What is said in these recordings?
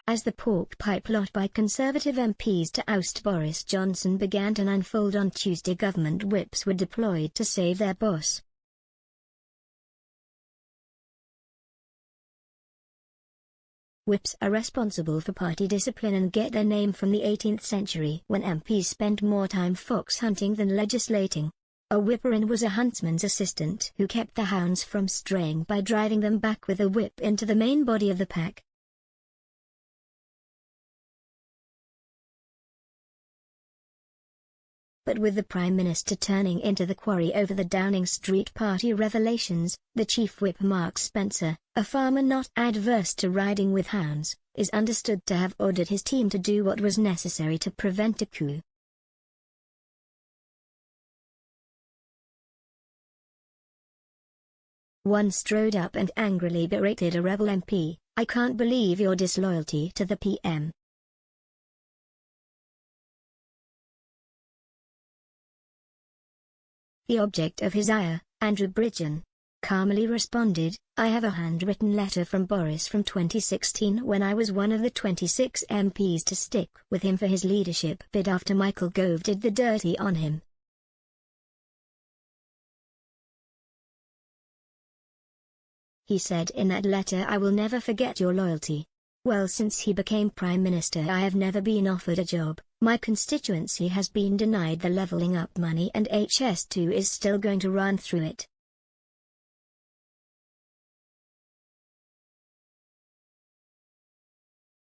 As the pork pie plot by Conservative MPs to oust Boris Johnson began to unfold on Tuesday, government whips were deployed to save their boss. Whips are responsible for party discipline and get their name from the 18th century when MPs spent more time fox hunting than legislating. A whipper-in was a huntsman's assistant who kept the hounds from straying by driving them back with a whip into the main body of the pack. But with the Prime Minister turning into the quarry over the Downing Street party revelations, the Chief Whip Mark Spencer, a farmer not adverse to riding with hounds, is understood to have ordered his team to do what was necessary to prevent a coup. One strode up and angrily berated a rebel MP, "I can't believe your disloyalty to the PM." The object of his ire, Andrew Bridgen, calmly responded, "I have a handwritten letter from Boris from 2016 when I was one of the 26 MPs to stick with him for his leadership bid after Michael Gove did the dirty on him." He said in that letter, "I will never forget your loyalty. Well, since he became Prime Minister I have never been offered a job, my constituency has been denied the levelling up money and HS2 is still going to run through it."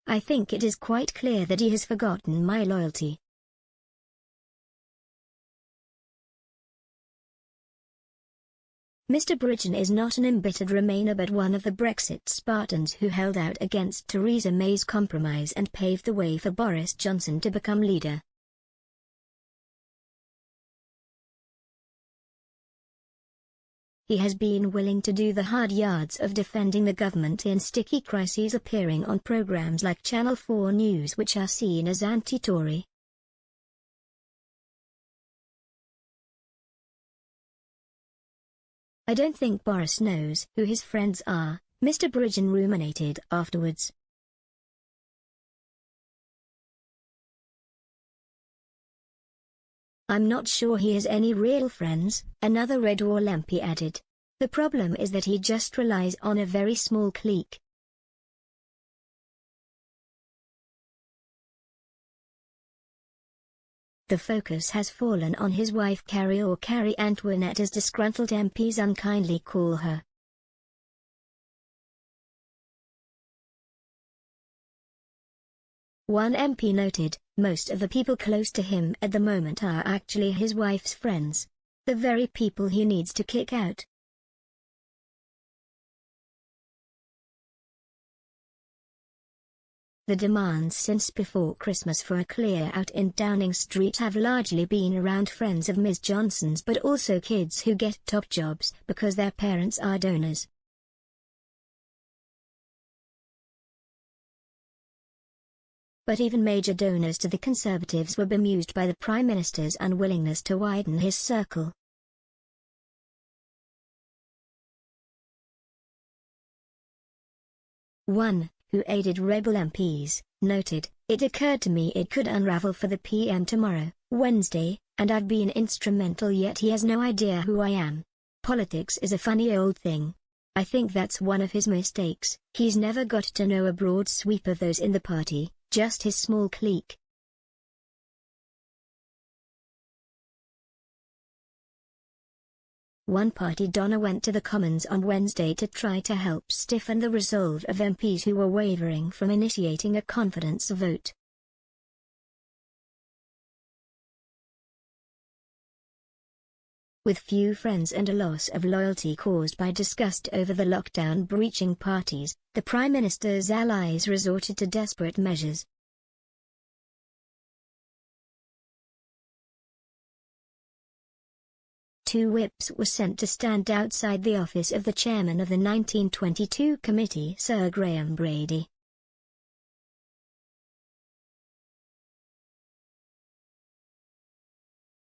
"I think it is quite clear that he has forgotten my loyalty." Mr. Bridgen is not an embittered Remainer but one of the Brexit Spartans who held out against Theresa May's compromise and paved the way for Boris Johnson to become leader. He has been willing to do the hard yards of defending the government in sticky crises, appearing on programmes like Channel 4 News which are seen as anti-Tory. "I don't think Boris knows who his friends are," Mr. Bridgen ruminated afterwards. "I'm not sure he has any real friends," another Red Wall MP added. "The problem is that he just relies on a very small clique." The focus has fallen on his wife Carrie, or Carrie Antoinette as disgruntled MPs unkindly call her. One MP noted, "Most of the people close to him at the moment are actually his wife's friends. The very people he needs to kick out." The demands since before Christmas for a clear-out in Downing Street have largely been around friends of Ms. Johnson's but also kids who get top jobs because their parents are donors. But even major donors to the Conservatives were bemused by the Prime Minister's unwillingness to widen his circle. One, who aided rebel MPs, noted, "It occurred to me it could unravel for the PM tomorrow, Wednesday, and I've been instrumental yet he has no idea who I am. Politics is a funny old thing. I think that's one of his mistakes. He's never got to know a broad sweep of those in the party, just his small clique." One party donor went to the Commons on Wednesday to try to help stiffen the resolve of MPs who were wavering from initiating a confidence vote. With few friends and a loss of loyalty caused by disgust over the lockdown breaching parties, the Prime Minister's allies resorted to desperate measures. Two whips were sent to stand outside the office of the chairman of the 1922 committee, Sir Graham Brady.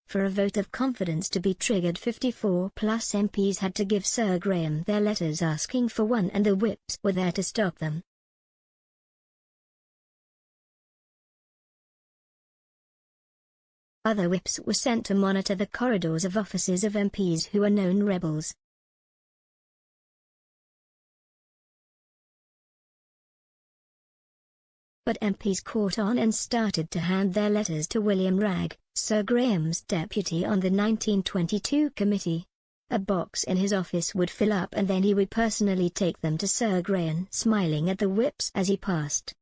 For a vote of confidence to be triggered, 54-plus MPs had to give Sir Graham their letters asking for one, and the whips were there to stop them. Other whips were sent to monitor the corridors of offices of MPs who are known rebels. But MPs caught on and started to hand their letters to William Ragg, Sir Graham's deputy on the 1922 committee. A box in his office would fill up and then he would personally take them to Sir Graham, smiling at the whips as he passed.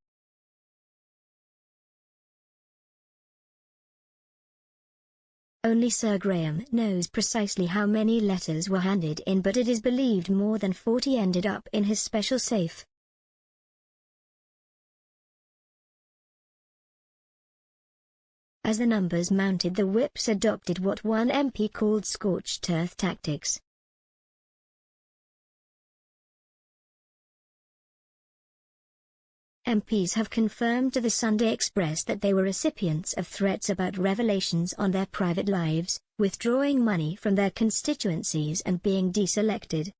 Only Sir Graham knows precisely how many letters were handed in, but it is believed more than 40 ended up in his special safe. As the numbers mounted, the whips adopted what one MP called scorched earth tactics. MPs have confirmed to the Sunday Express that they were recipients of threats about revelations on their private lives, withdrawing money from their constituencies and being deselected.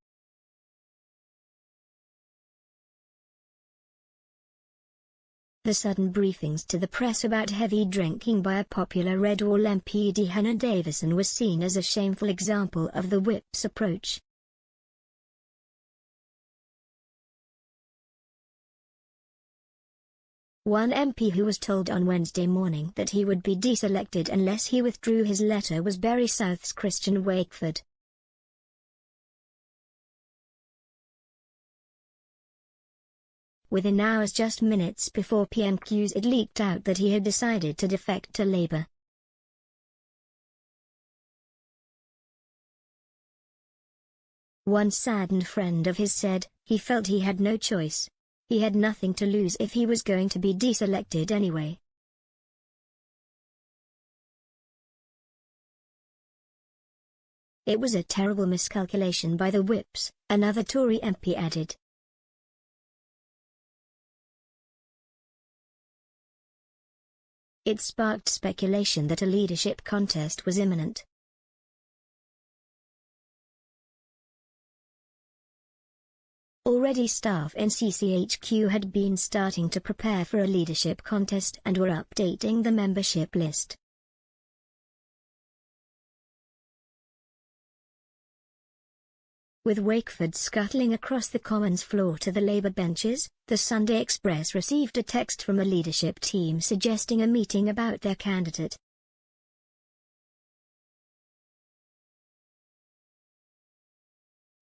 The sudden briefings to the press about heavy drinking by a popular Red Wall MP Dehenna Davison was seen as a shameful example of the whip's approach. One MP who was told on Wednesday morning that he would be deselected unless he withdrew his letter was Bury South's Christian Wakeford. Within hours, just minutes before PMQs, it leaked out that he had decided to defect to Labour. One saddened friend of his said, he felt he had no choice. He had nothing to lose if he was going to be deselected anyway. It was a terrible miscalculation by the whips, another Tory MP added. It sparked speculation that a leadership contest was imminent. Already staff in CCHQ had been starting to prepare for a leadership contest and were updating the membership list. With Wakeford scuttling across the Commons floor to the Labour benches, the Sunday Express received a text from a leadership team suggesting a meeting about their candidate.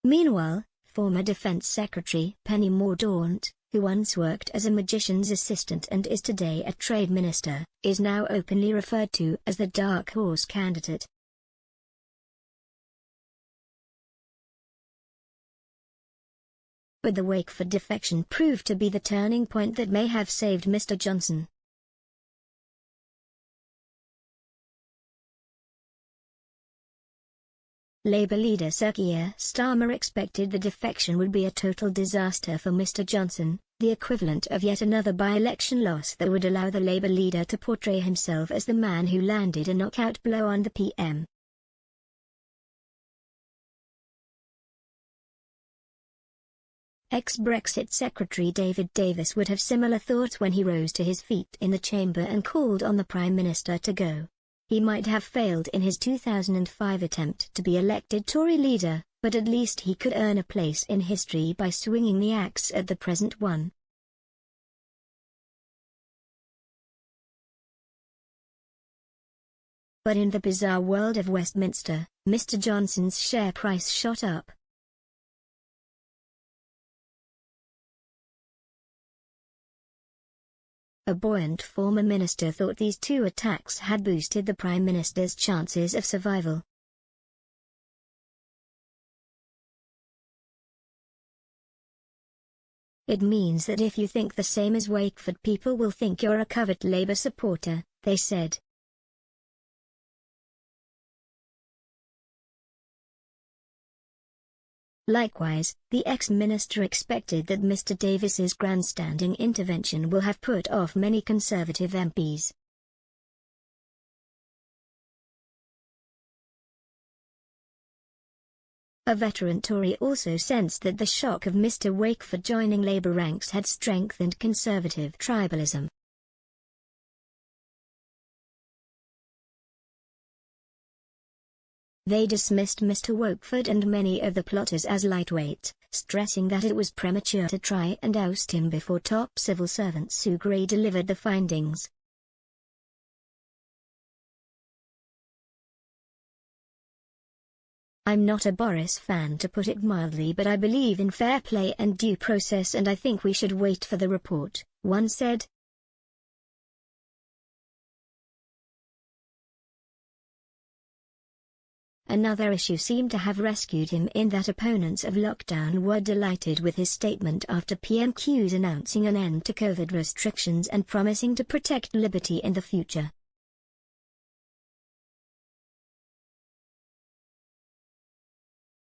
Meanwhile, former Defence Secretary Penny Mordaunt, who once worked as a magician's assistant and is today a trade minister, is now openly referred to as the dark horse candidate. But the Wakeford defection proved to be the turning point that may have saved Mr. Johnson. Labour leader Sir Keir Starmer expected the defection would be a total disaster for Mr. Johnson, the equivalent of yet another by-election loss that would allow the Labour leader to portray himself as the man who landed a knockout blow on the PM. Ex-Brexit Secretary David Davis would have similar thoughts when he rose to his feet in the chamber and called on the Prime Minister to go. He might have failed in his 2005 attempt to be elected Tory leader, but at least he could earn a place in history by swinging the axe at the present one. But in the bizarre world of Westminster, Mr. Johnson's share price shot up. A buoyant former minister thought these two attacks had boosted the Prime Minister's chances of survival. It means that if you think the same as Wakeford, people will think you're a covert Labour supporter, they said. Likewise, the ex-minister expected that Mr. Davis's grandstanding intervention will have put off many Conservative MPs. A veteran Tory also sensed that the shock of Mr. Wakeford joining Labour ranks had strengthened Conservative tribalism. They dismissed Mr. Wokeford and many of the plotters as lightweight, stressing that it was premature to try and oust him before top civil servant Sue Gray delivered the findings. I'm not a Boris fan, to put it mildly, but I believe in fair play and due process, and I think we should wait for the report, one said. Another issue seemed to have rescued him, in that opponents of lockdown were delighted with his statement after PMQs announcing an end to COVID restrictions and promising to protect liberty in the future.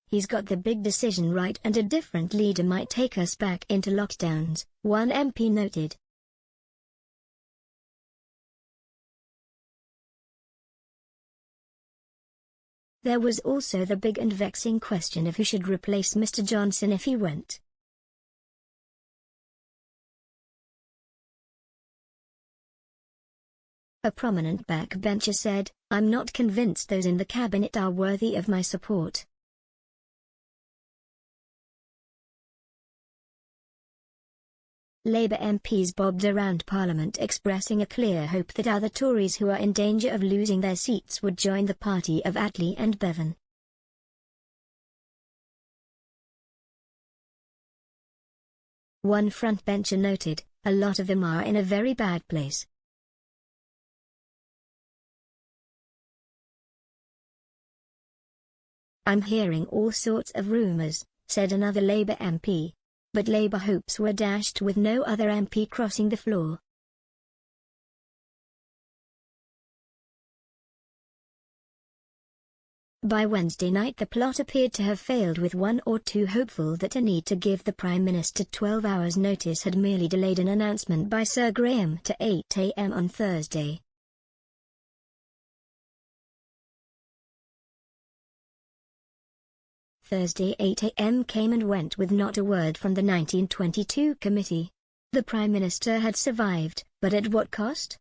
He's got the big decision right, and a different leader might take us back into lockdowns, one MP noted. There was also the big and vexing question of who should replace Mr. Johnson if he went. A prominent backbencher said, "I'm not convinced those in the cabinet are worthy of my support." Labour MPs bobbed around Parliament expressing a clear hope that other Tories who are in danger of losing their seats would join the party of Attlee and Bevan. One frontbencher noted, "A lot of them are in a very bad place." "I'm hearing all sorts of rumours," said another Labour MP. But Labour hopes were dashed with no other MP crossing the floor. By Wednesday night the plot appeared to have failed, with one or two hopeful that a need to give the Prime Minister 12 hours notice had merely delayed an announcement by Sir Graham to 8 a.m. on Thursday. Thursday 8 a.m. came and went with not a word from the 1922 committee. The Prime Minister had survived, but at what cost?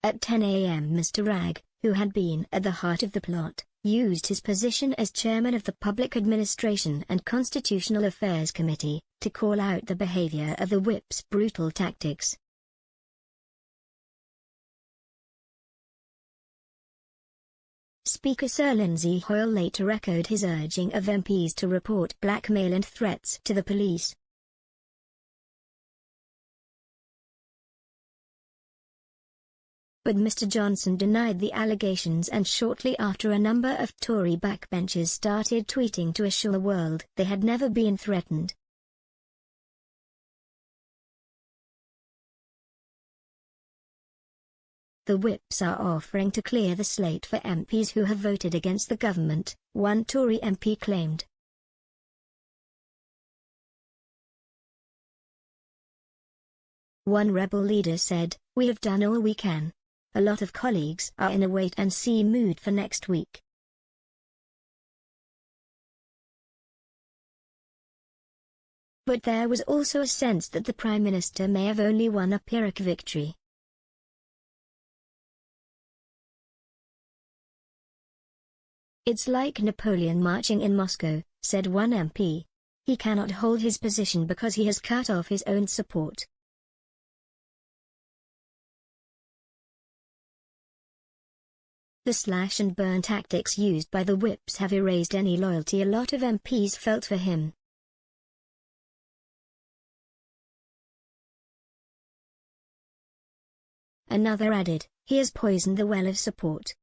At 10 a.m. Mr. Ragg, who had been at the heart of the plot, used his position as chairman of the Public Administration and Constitutional Affairs Committee, to call out the behaviour of the whip's brutal tactics. Speaker Sir Lindsay Hoyle later echoed his urging of MPs to report blackmail and threats to the police. But Mr. Johnson denied the allegations, and shortly after a number of Tory backbenchers started tweeting to assure the world they had never been threatened. The whips are offering to clear the slate for MPs who have voted against the government, one Tory MP claimed. One rebel leader said, "We have done all we can. A lot of colleagues are in a wait-and-see mood for next week." But there was also a sense that the Prime Minister may have only won a Pyrrhic victory. "It's like Napoleon marching in Moscow," said one MP. "He cannot hold his position because he has cut off his own support." The slash-and-burn tactics used by the whips have erased any loyalty a lot of MPs felt for him. Another added, "He has poisoned the well of support."